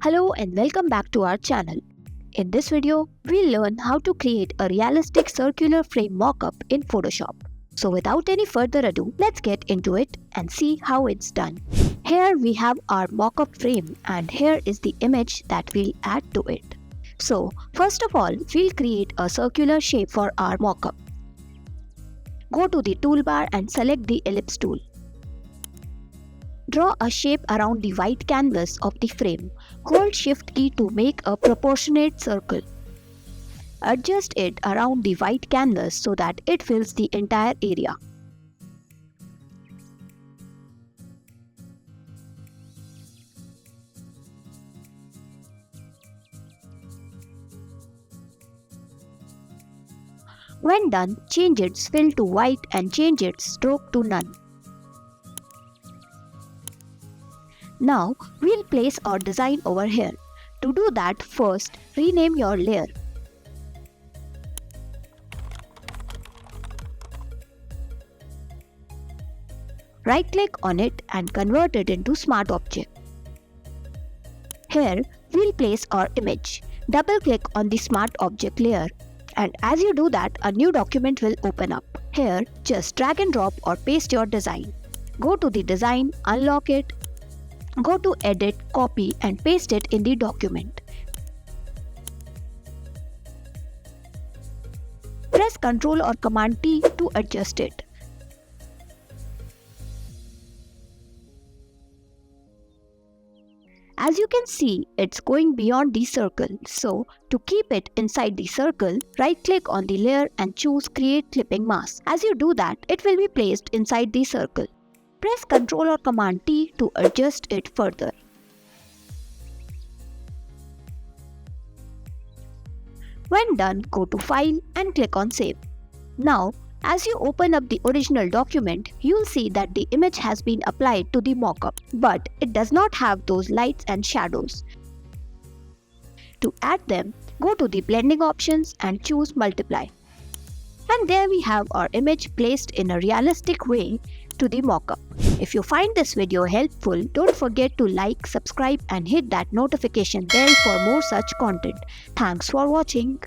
Hello and welcome back to our channel. In this video, we'll learn how to create a realistic circular frame mockup in Photoshop. So without any further ado, let's get into it and see how it's done. Here we have our mockup frame and here is the image that we'll add to it. So first of all, we'll create a circular shape for our mockup. Go to the toolbar and select the ellipse tool. Draw a shape around the white canvas of the frame. Hold Shift key to make a proportionate circle. Adjust it around the white canvas so that it fills the entire area. When done, change its fill to white and change its stroke to none. Now, we'll place our design over here. To do that, first rename your layer. Right-click on it and convert it into Smart Object. Here, we'll place our image. Double-click on the Smart Object layer. And as you do that, a new document will open up. Here, just drag and drop or paste your design. Go to the design, unlock it. Go to Edit, Copy and paste it in the document. Press Ctrl or Command T to adjust it. As you can see, it's going beyond the circle. So, to keep it inside the circle, right-click on the layer and choose Create Clipping Mask. As you do that, it will be placed inside the circle. Press Ctrl or Command T to adjust it further. When done, go to File and click on Save. Now, as you open up the original document, you'll see that the image has been applied to the mockup, but it does not have those lights and shadows. To add them, go to the blending options and choose Multiply. And there we have our image placed in a realistic way to the mockup. If you find this video helpful, don't forget to like, subscribe and hit that notification bell for more such content. Thanks for watching.